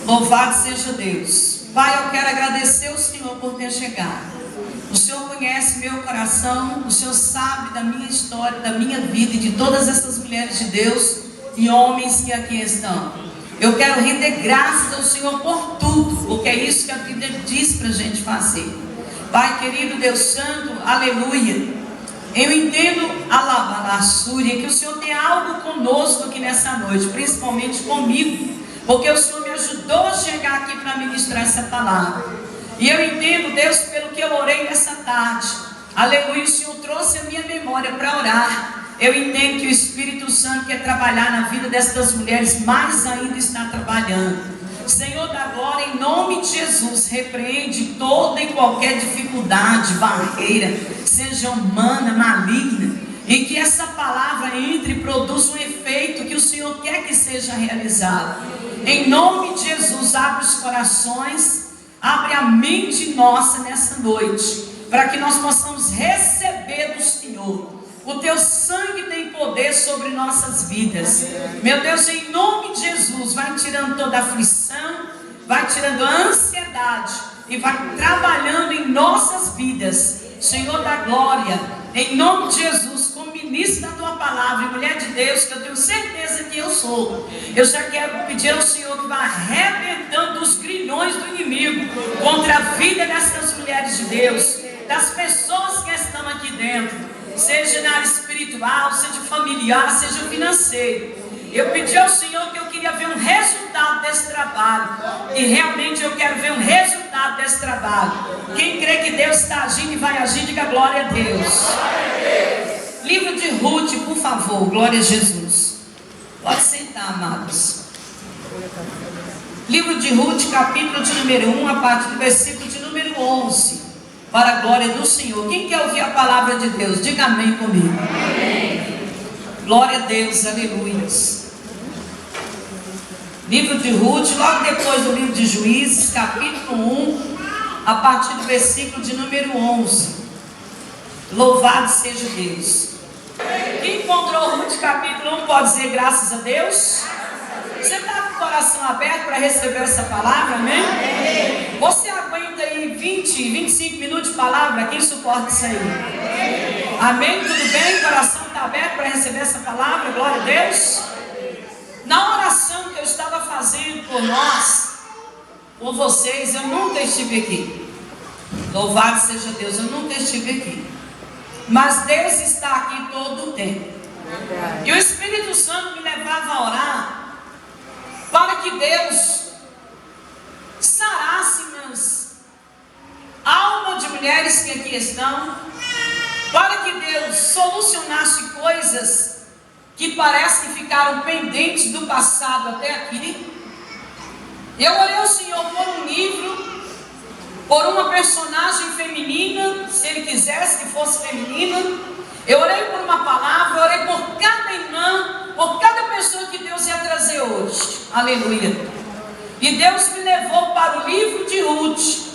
Louvado seja Deus. Pai, eu quero agradecer ao Senhor por ter chegado. O Senhor conhece meu coração, o Senhor sabe da minha história, da minha vida e de todas essas mulheres de Deus e homens que aqui estão. Eu quero render graças ao Senhor por tudo, porque é isso que a Bíblia diz para a gente fazer. Pai querido, Deus Santo, aleluia. Eu entendo, Alabassúria, que o Senhor tem algo conosco aqui nessa noite, principalmente comigo, porque o Senhor me ajudou a chegar aqui para ministrar essa palavra. E eu entendo, Deus, pelo que eu orei nessa tarde, aleluia, o Senhor trouxe a minha memória para orar. Eu entendo que o Espírito Santo quer trabalhar na vida destas mulheres, mais ainda está trabalhando. Senhor da glória, em nome de Jesus, repreende toda e qualquer dificuldade, barreira, seja humana, maligna, e que essa palavra entre e produza um efeito que o Senhor quer que seja realizado. Em nome de Jesus, abre os corações, abre a mente nossa nessa noite, para que nós possamos receber do Senhor. O teu sangue tem poder sobre nossas vidas. Meu Deus, em nome de Jesus, vai tirando toda a aflição, vai tirando a ansiedade e vai trabalhando em nossas vidas. Senhor da glória, em nome de Jesus, como ministro da tua palavra e mulher de Deus, que eu tenho certeza que eu sou, eu já quero pedir ao Senhor que vá arrebentando os grilhões do inimigo contra a vida dessas mulheres de Deus, das pessoas que estão aqui dentro, seja na área espiritual, seja familiar, seja financeiro. Eu pedi ao Senhor que eu queria ver um resultado desse trabalho, e realmente eu quero ver um resultado desse trabalho. Quem crê que Deus está agindo e vai agir, diga glória a Deus. Livro de Ruth, por favor, glória a Jesus. Pode sentar, amados. Livro de Ruth, capítulo de número 1, a partir do versículo de número 11. Para a glória do Senhor. Quem quer ouvir a palavra de Deus? Diga amém comigo. Amém. Glória a Deus, aleluia. Livro de Ruth, logo depois do livro de Juízes, capítulo 1, a partir do versículo de número 11. Louvado seja Deus. Quem encontrou Ruth capítulo 1 pode dizer graças a Deus? Você está com o coração aberto para receber essa palavra, amém? Amém. Você aguenta aí 20, 25 minutos de palavra? Quem suporta isso aí? Amém? Tudo bem? O coração está aberto para receber essa palavra? Glória a Deus. Na oração que eu estava fazendo por nós, por vocês, eu nunca estive aqui. Louvado seja Deus, eu nunca estive aqui. Mas Deus está aqui todo o tempo. E o Espírito Santo me levava a orar para que Deus sarasse minhas almas de mulheres que aqui estão, para que Deus solucionasse coisas que parece que ficaram pendentes do passado até aqui. Eu orei ao Senhor por um livro, por uma personagem feminina, se Ele quisesse que fosse feminina. Eu orei por uma palavra, eu orei por cada irmã, por cada pessoa que Deus ia trazer hoje. Aleluia. E Deus me levou para o livro de Ruth.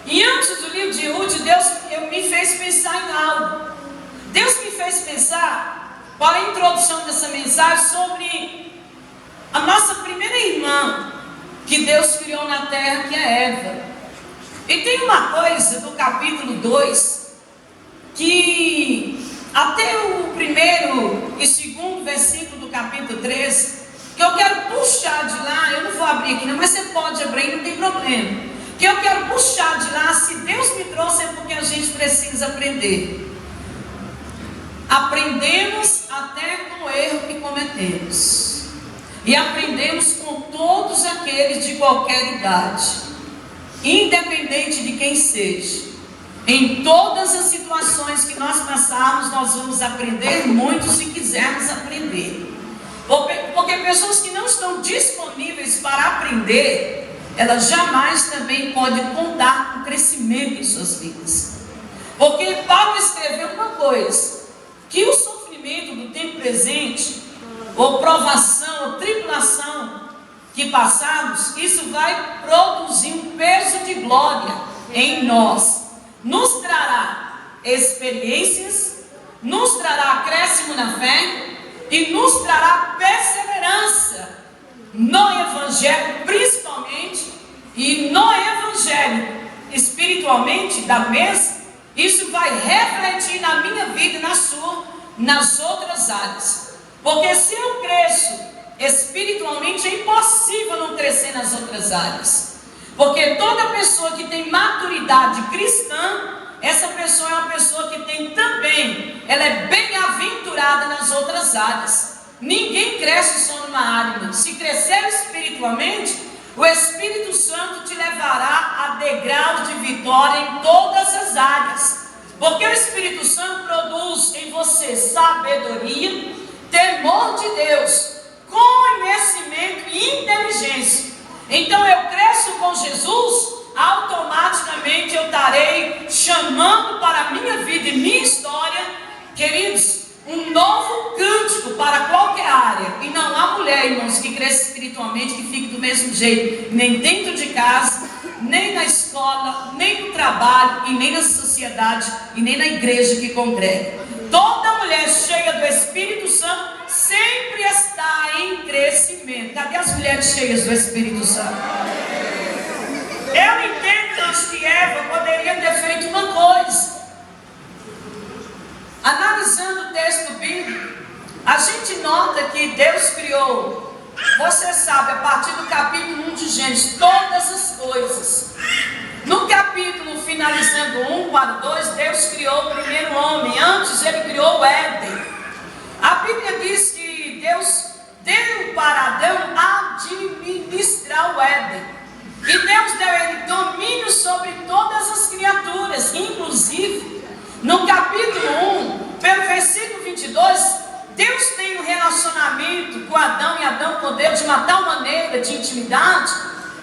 E antes do livro de Ruth, Deus me fez pensar em algo. Deus me fez pensar, para a introdução dessa mensagem, sobre a nossa primeira irmã que Deus criou na terra, que é Eva. E tem uma coisa do capítulo 2, que até o primeiro e segundo versículo do capítulo 3, que eu quero puxar de lá. Eu não vou abrir aqui não, mas você pode abrir, não tem problema. Que eu quero puxar de lá. Se Deus me trouxe é porque a gente precisa aprender. Aprendemos até com o erro que cometemos, e aprendemos com todos aqueles de qualquer idade, independente de quem seja. Em todas as situações que nós passarmos, nós vamos aprender muito se quisermos aprender. Porque pessoas que não estão disponíveis para aprender, elas jamais também podem contar com o crescimento em suas vidas. Porque Paulo escreveu uma coisa, que o sofrimento do tempo presente, ou provação, ou tribulação que passarmos, isso vai produzir um peso de glória em nós. Nos trará experiências, nos trará acréscimo na fé e nos trará perseverança no Evangelho, principalmente E no evangelho, espiritualmente, da mesa, isso vai refletir na minha vida e na sua, nas outras áreas. Porque se eu cresço espiritualmente, é impossível não crescer nas outras áreas. Porque toda pessoa que tem maturidade cristã, essa pessoa é uma pessoa que tem também, ela é bem-aventurada nas outras áreas. Ninguém cresce só numa área. Se crescer espiritualmente, o Espírito Santo te levará a degraus de vitória em todas as áreas. Porque o Espírito Santo produz em você sabedoria, temor de Deus, conhecimento e inteligência. Então eu cresço com Jesus, automaticamente eu estarei chamando para a minha vida e minha história, queridos, um novo cântico para qualquer área. E não há mulher, irmãos, que cresça espiritualmente que fique do mesmo jeito, nem dentro de casa, nem na escola, nem no trabalho, e nem na sociedade, e nem na igreja que congrega. Toda mulher cheia do Espírito Santo sempre está em crescimento. Cadê as mulheres cheias do Espírito Santo? Eu entendo que Eva poderia ter feito uma coisa. Analisando o texto bíblico, a gente nota que Deus criou, você sabe, a partir do capítulo 1 de Gênesis, todas as coisas. No capítulo finalizando 1 para 2, Deus criou o primeiro homem. Antes ele criou o Éden. A Bíblia diz que Deus deu para Adão administrar o Éden. E Deus deu a ele domínio sobre todas as criaturas. Inclusive, no capítulo 1, pelo versículo 22, Deus tem um relacionamento com Adão, e Adão com Deus, de uma tal maneira de intimidade,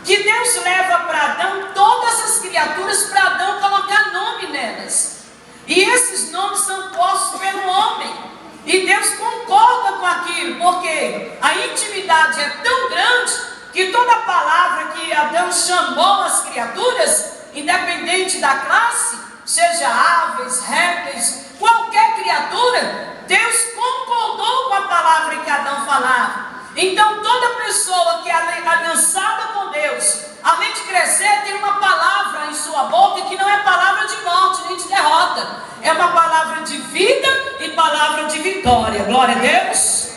que Deus leva para Adão todas as criaturas, para Adão colocar nome nelas. E esses nomes são postos pelo homem. E Deus concorda com aquilo, porque a intimidade é tão grande, que toda palavra que Adão chamou as criaturas, independente da classe, seja aves, répteis, qualquer criatura, Deus concordou com a palavra que Adão falava. Então toda pessoa que é aliançada com Deus, além de crescer, tem uma palavra em sua boca que não é palavra de morte nem de derrota, é uma palavra de vida e palavra de vitória. Glória a Deus.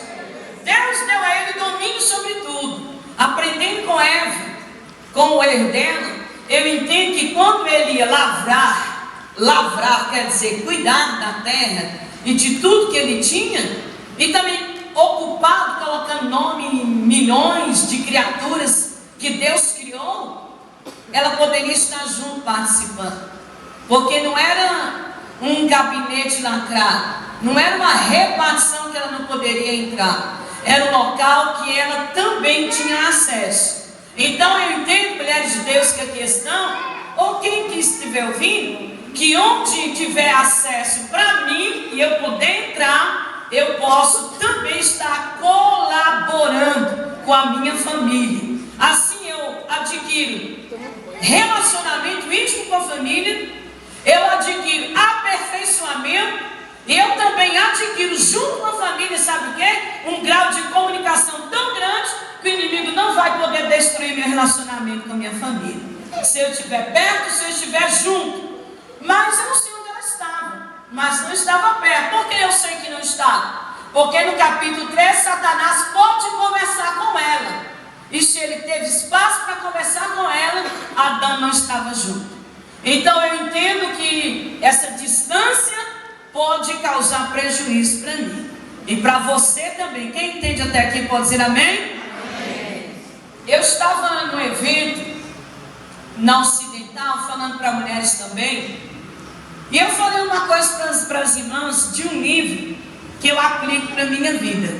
Deus deu a ele domínio sobre tudo. Aprendendo com Eva, com o erro dela, eu entendo que quando ele ia lavrar quer dizer cuidar da terra e de tudo que ele tinha, e também ocupado colocando nome em milhões de criaturas que Deus criou, ela poderia estar junto participando, porque não era um gabinete lacrado, não era uma repartição que ela não poderia entrar, era um local que ela também tinha acesso. Então eu entendo, mulheres de Deus, que a questão, ou quem que estiver ouvindo, que onde tiver acesso para mim e eu puder entrar, eu posso também estar colaborando com a minha família. Assim eu adquiro relacionamento íntimo com a família, eu adquiro aperfeiçoamento, e eu também adquiro junto com a família, sabe o quê? Um grau de comunicação tão grande que o inimigo não vai poder destruir meu relacionamento com a minha família. Se eu estiver perto, se eu estiver junto. Mas eu não sei onde ela estava, mas não estava perto. Por que eu sei que não estava? Porque no capítulo 3, Satanás pode conversar com ela, e se ele teve espaço para conversar com ela, Adão não estava junto. Então eu entendo que essa distância pode causar prejuízo para mim e para você também. Quem entende até aqui pode dizer amém? Amém. Eu estava num evento na Ocidental, falando para mulheres também, e eu falei uma coisa para as irmãs de um livro que eu aplico na minha vida.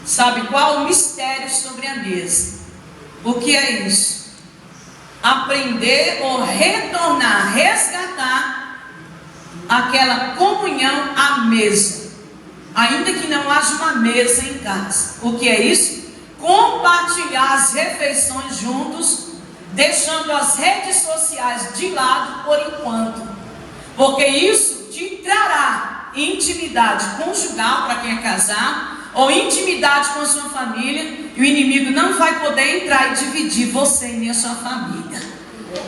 Sabe qual? O mistério sobre a mesa. O que é isso? Aprender ou retornar, resgatar aquela comunhão à mesa, ainda que não haja uma mesa em casa. O que é isso? Compartilhar as refeições juntos, deixando as redes sociais de lado por enquanto, porque isso te trará intimidade conjugal para quem é casado, ou intimidade com a sua família, e o inimigo não vai poder entrar e dividir você e a sua família.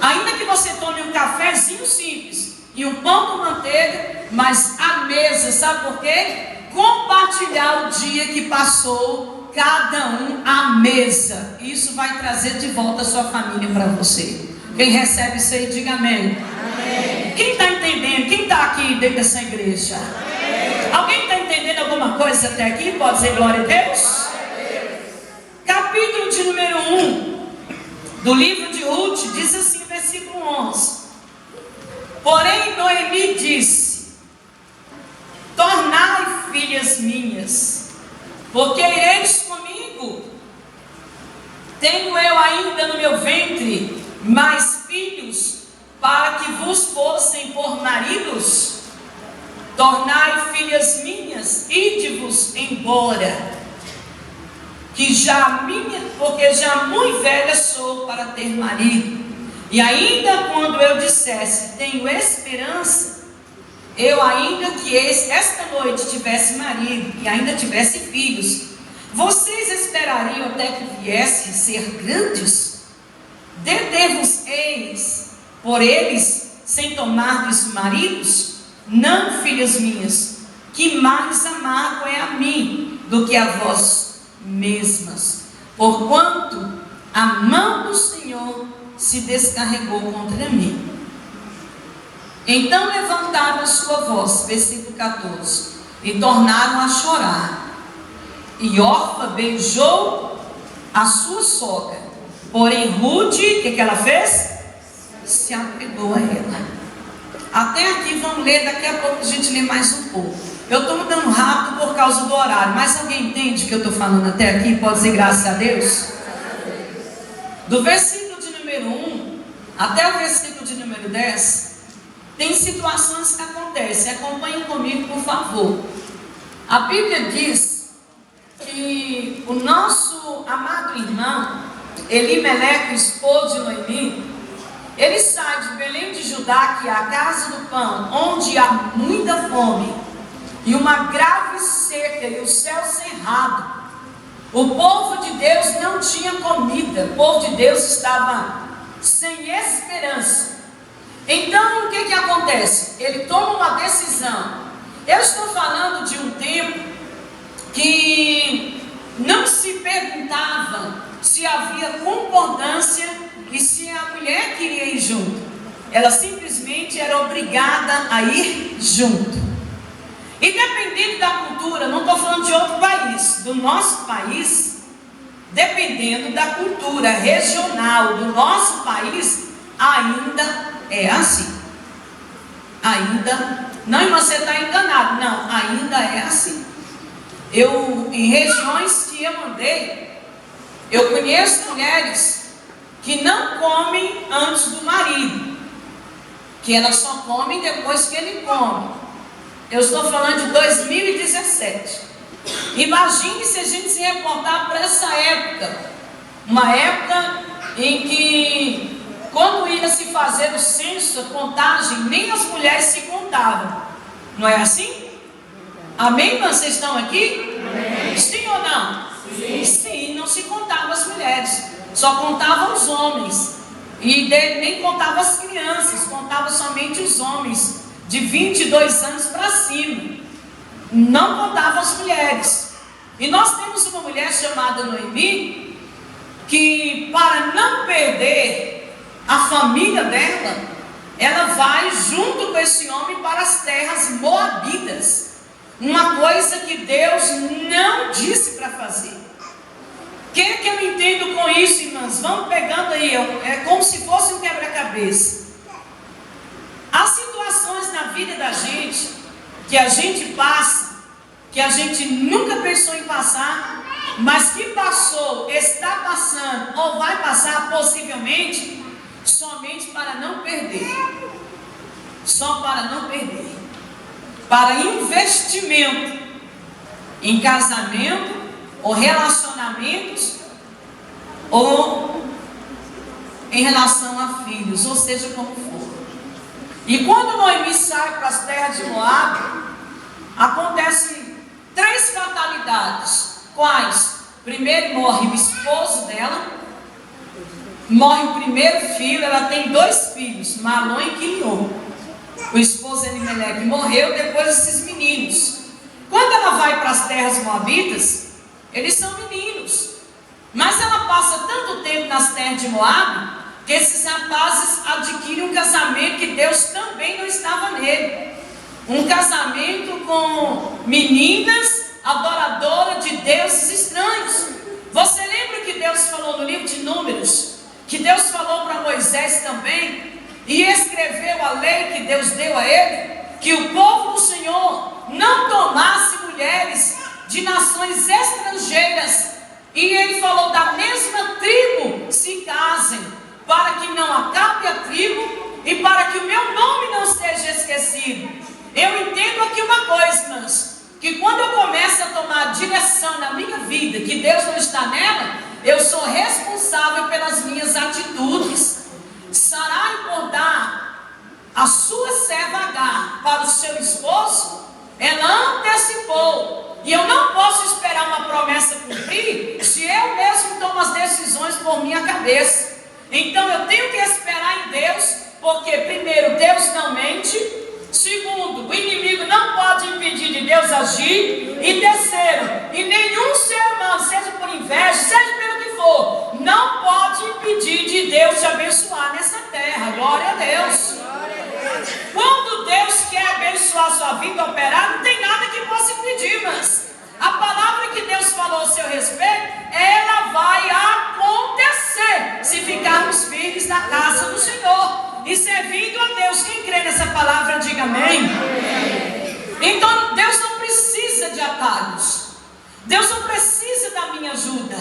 Ainda que você tome um cafezinho simples e um pão com manteiga, mas a mesa, sabe por quê? Compartilhar o dia que passou, cada um à mesa. Isso vai trazer de volta a sua família para você. Quem recebe isso aí, diga amém. Amém. Quem está entendendo? Quem está aqui dentro dessa igreja? Amém. Alguém está entendendo alguma coisa até aqui? Pode dizer glória a Deus? Amém. Capítulo de número 1 do livro de Ruth diz assim, versículo 11: porém Noemi disse: tornai filhas minhas, porque ireis comigo. Tenho eu ainda no meu ventre mais filhos, para que vos fossem por maridos? Tornai filhas minhas, ide-vos embora, porque já muito velha sou para ter marido. E ainda quando eu dissesse, tenho esperança, eu ainda que esta noite tivesse marido e ainda tivesse filhos, vocês esperariam até que viessem ser grandes? Deter-vos-eis por eles, sem tomar-lhes maridos? Não, filhas minhas, que mais amargo é a mim do que a vós mesmas, porquanto a mão do Senhor se descarregou contra mim. Então levantaram a sua voz, versículo 14, e tornaram a chorar. E Orfa beijou a sua sogra, porém Ruth, o que ela fez? Se apegou a ela. Até aqui vamos ler, daqui a pouco a gente lê mais um pouco. Eu estou mudando rápido por causa do horário, mas alguém entende o que eu estou falando até aqui? Pode dizer graças a Deus? Do versículo de número 1 até o versículo de número 10, tem situações que acontecem. Acompanhem comigo, por favor. A Bíblia diz que o nosso amado irmão Elimeleque, esposo de Noemi, ele sai de Belém de Judá, que é a casa do pão, onde há muita fome e uma grave seca e o céu cerrado. O povo de Deus não tinha comida, o povo de Deus estava sem esperança. Então o que acontece? Ele toma uma decisão. Eu estou falando de um tempo que não se perguntava se havia concordância e se a mulher queria ir junto. Ela simplesmente era obrigada a ir junto. E dependendo da cultura, não estou falando de outro país, do nosso país, dependendo da cultura regional do nosso país, ainda é assim. Ainda, não, você está enganado, não, ainda é assim. Em regiões que eu andei, eu conheço mulheres que não comem antes do marido, que elas só comem depois que ele come. Eu estou falando de 2017. Imagine se a gente se reportar para essa época, uma época em que, quando ia se fazer o censo, a contagem, nem as mulheres se contavam. Não é assim? Amém? Vocês estão aqui? Amém. Sim ou não? Sim. Sim, não se contavam as mulheres, só contavam os homens. E nem contava as crianças, contava somente os homens de 22 anos para cima. Não contava as mulheres. E nós temos uma mulher chamada Noemi, que para não perder a família dela, ela vai junto com esse homem para as terras moabitas. Uma coisa que Deus não disse para fazer. O que eu entendo com isso, irmãs? Vamos pegando aí, é como se fosse um quebra-cabeça. Há situações na vida da gente, que a gente passa, que a gente nunca pensou em passar, mas que passou, está passando, ou vai passar possivelmente, somente para não perder. Só para não perder. Para investimento em casamento, ou relacionamentos, ou em relação a filhos, ou seja, como for. E quando Noemi sai para as terras de Moabe, acontece 3 três fatalidades. Quais? Primeiro morre o esposo dela, morre o primeiro filho. Ela tem 2 filhos, Malom e Quilion. O esposo Elimeleque morreu, depois esses meninos. Quando ela vai para as terras moabitas, eles são meninos. Mas ela passa tanto tempo nas terras de Moabe, que esses rapazes adquirem um casamento que Deus também não estava nele. Um casamento com meninas adoradoras de deuses estranhos. Você lembra que Deus falou no livro de Números, que Deus falou para Moisés também, e escreveu a lei que Deus deu a ele, que o povo do Senhor não tomasse mulheres de nações estrangeiras. E ele falou: da mesma tribo se casem, para que não acabe a tribo e para que o meu nome não seja esquecido. Eu entendo aqui uma coisa, irmãs, que quando eu começo a tomar direção na minha vida, que Deus não está nela, eu sou responsável pelas minhas atitudes. Sarai, por dar a sua serva Agar para o seu esposo, ela antecipou. E eu não posso esperar uma promessa cumprir se eu mesmo tomo as decisões por minha cabeça. Então eu tenho que esperar em Deus, porque primeiro, Deus não mente. Segundo, o inimigo não pode impedir de Deus agir. E terceiro, e nenhum ser humano, seja por inveja, seja pelo que for, não pode impedir de Deus te abençoar nessa terra. Glória a Deus. Quando Deus quer abençoar a sua vida, operar, não tem nada que possa impedir, mas a palavra que Deus falou a seu respeito, ela vai acontecer se ficarmos firmes na casa do Senhor e servindo a Deus. Quem crê nessa palavra, diga amém. Então Deus não precisa de atalhos. Deus não precisa da minha ajuda.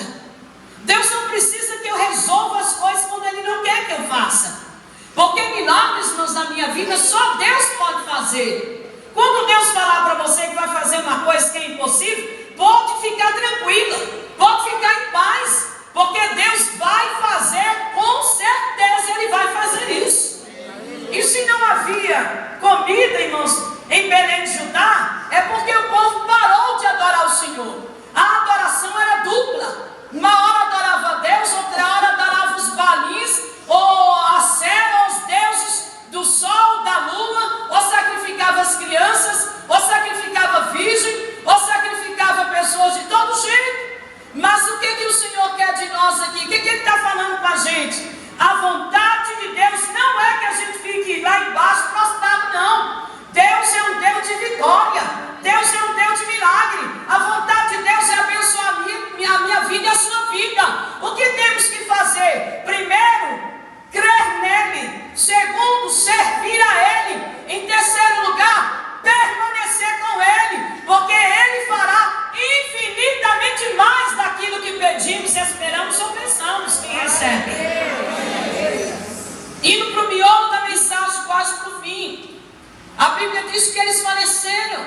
Deus não precisa que eu resolva as coisas quando Ele não quer que eu faça. Porque milagres, irmãos, na minha vida só Deus pode fazer. Quando Deus falar para você que vai fazer uma coisa que é impossível, pode ficar tranquila, pode ficar em paz, porque Deus vai fazer, com certeza Ele vai fazer isso. E se não havia comida, irmãos, em Belém de Judá, é porque o povo parou de adorar o Senhor. A adoração era dupla. Uma hora adorava a Deus, outra hora adorava os balins, ou a Sera, ou os deuses do sol, da lua, ou sacrificava as crianças, ou sacrificava virgem, ou sacrificava pessoas de todo jeito. Mas o que o Senhor quer de nós aqui? O que Ele está falando com a gente? A vontade de Deus não é que a gente fique lá embaixo prostrado, não. Deus é um Deus de vitória. Deus é um Deus de milagre. A vontade de Deus é abençoar a minha vida e a sua vida. O que temos que fazer? Primeiro, crer nele. Segundo, servir a Ele. Em terceiro lugar, permanecer com Ele, porque Ele fará infinitamente mais daquilo que pedimos, esperamos ou pensamos. Quem recebe? Indo para o miolo da mensagem, quase para o fim, a Bíblia diz que eles faleceram.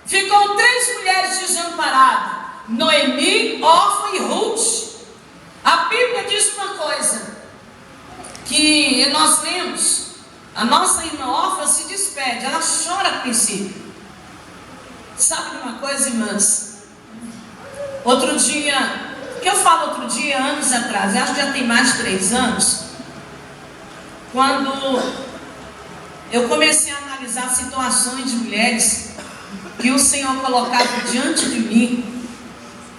Ficou 3 mulheres desamparadas: Noemi, Orfa e Ruth. A Bíblia diz uma coisa que nós lemos. A nossa irmã Orfa se despede, ela chora a princípio. Sabe de uma coisa, irmãs? Outro dia, que eu falo outro dia, anos atrás, acho que já tem mais de 3 anos, quando eu comecei a analisar situações de mulheres que o Senhor colocava diante de mim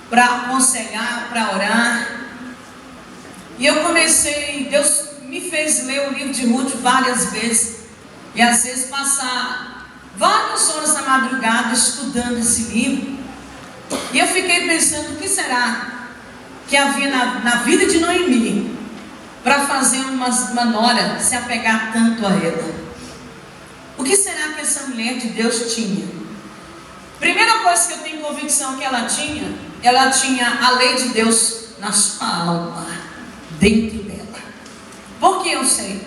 para aconselhar, para orar. E eu comecei, Deus me fez ler o livro de Ruth várias vezes, e às vezes passar várias horas na madrugada estudando esse livro. E eu fiquei pensando, o que será que havia na vida de Noemi para fazer uma nora se apegar tanto a ela? O que será que essa mulher de Deus tinha? Primeira coisa que eu tenho convicção que ela tinha a lei de Deus na sua alma, dentro dela. Por que eu sei?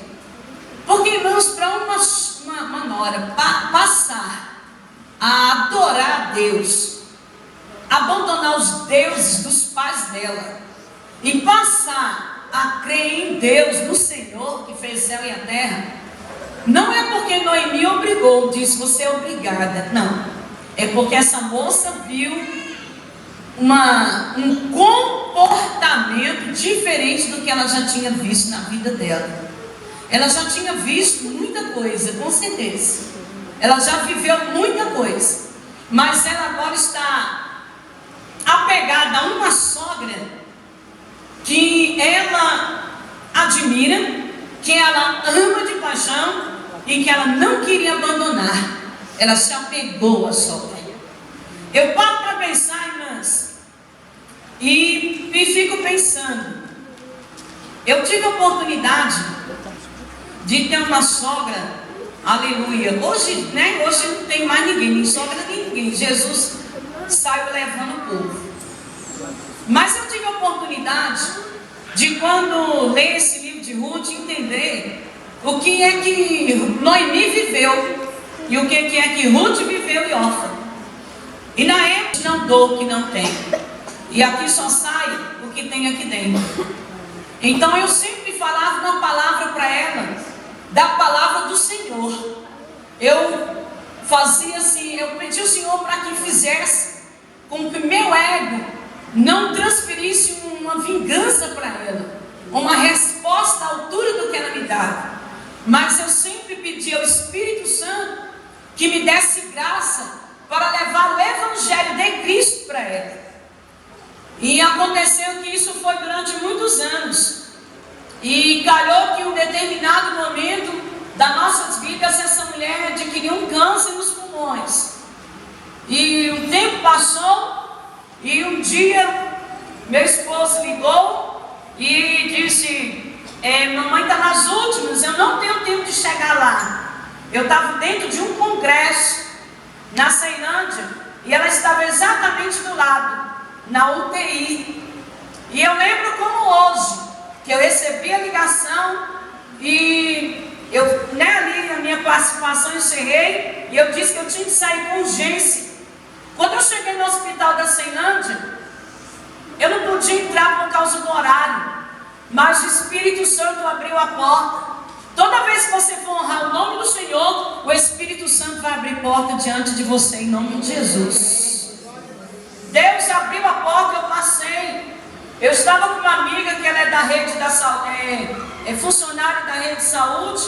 Porque, irmãos, para uma nora passar a adorar a Deus, abandonar os deuses dos pais dela e passar a crer em Deus, no Senhor que fez o céu e a terra, não é porque Noemi obrigou, disse você é obrigada, não. É porque essa moça viu um comportamento diferente do que ela já tinha visto na vida dela. Ela já tinha visto muita coisa, com certeza. Ela já viveu muita coisa. Mas ela agora está apegada a uma sogra que ela admira, que ela ama de paixão e que ela não queria abandonar. Ela se apegou à sogra. Eu paro para pensar, irmãs, e fico pensando. Eu tive a oportunidade de ter uma sogra, aleluia. Hoje não tem mais ninguém, nem sogra nem ninguém. Jesus saiu levando o povo. Mas eu tive a oportunidade de, quando ler esse livro de Ruth, entender o que é que Noemi viveu e o que é que Ruth viveu em Orfa. E na época não dou o que não tem, e aqui só sai o que tem aqui dentro. Então eu sempre falava uma palavra para ela, da palavra do Senhor. Eu fazia assim, eu pedi ao Senhor para que fizesse com que meu ego não transferisse uma vingança para ela, uma resposta à altura do que ela me dava. Mas eu sempre pedi ao Espírito Santo que me desse graça para levar o Evangelho de Cristo para ela. E aconteceu que isso foi durante muitos anos. E calhou que em um determinado momento das nossas vidas, essa mulher adquiriu um câncer nos pulmões. E o tempo passou, e um dia meu esposo ligou e disse: mamãe está nas últimas, eu não tenho tempo de chegar lá. Eu estava dentro de um congresso na Ceilândia, e ela estava exatamente do lado, na UTI. E eu lembro como hoje, que eu recebi a ligação, e eu, ali na minha participação, encerrei, e eu disse que eu tinha que sair com urgência. Quando eu cheguei no hospital da Ceilândia, eu não podia entrar por causa do horário, mas o Espírito Santo abriu a porta. Toda vez que você for honrar o nome do Senhor, o Espírito Santo vai abrir porta diante de você, em nome de Jesus. Deus abriu a porta, eu passei. Eu estava com uma amiga que ela é da rede da saúde, é funcionária da rede de saúde,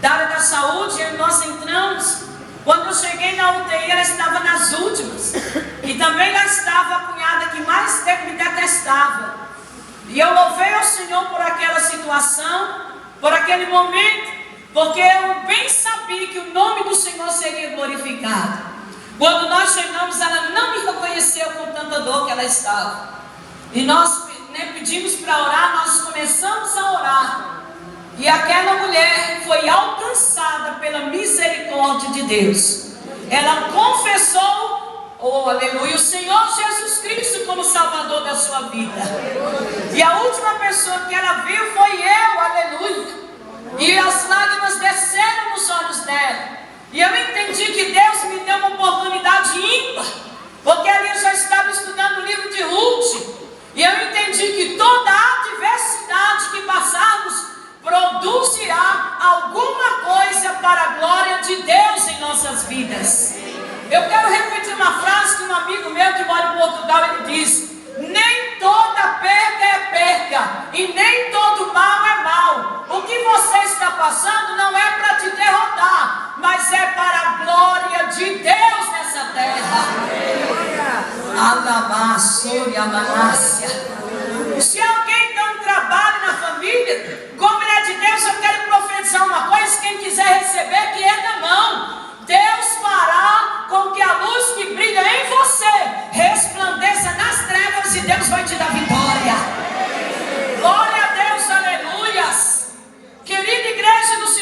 da área da saúde, e nós entramos. Quando eu cheguei na UTI, ela estava nas últimas. E também lá estava a cunhada que mais me detestava. E eu louvei ao Senhor por aquela situação, por aquele momento, porque eu bem sabia que o nome do Senhor seria glorificado. Quando nós chegamos, ela não me reconheceu com tanta dor que ela estava. E nós pedimos para orar, nós começamos a orar. E aquela mulher foi alcançada pela misericórdia de Deus. Ela confessou, oh aleluia, o Senhor Jesus Cristo como Salvador da sua vida. E a última pessoa que ela viu foi eu, aleluia. E as lágrimas desceram nos olhos dela. E eu entendi que Deus me deu uma oportunidade ímpar, porque ali eu já estava estudando o livro de Ruth. E eu entendi que toda a adversidade que passarmos produzirá alguma coisa para a glória de Deus em nossas vidas. Eu quero repetir uma frase que um amigo meu que mora em Portugal, ele disse: nem toda perca é perca, e nem todo mal é mal. O que você está passando não é para te derrotar, mas é para a glória de Deus nessa terra. Alabaçoria manácia. Se alguém dá um trabalho na família, como mulher de Deus, eu quero profetizar uma coisa: quem quiser receber,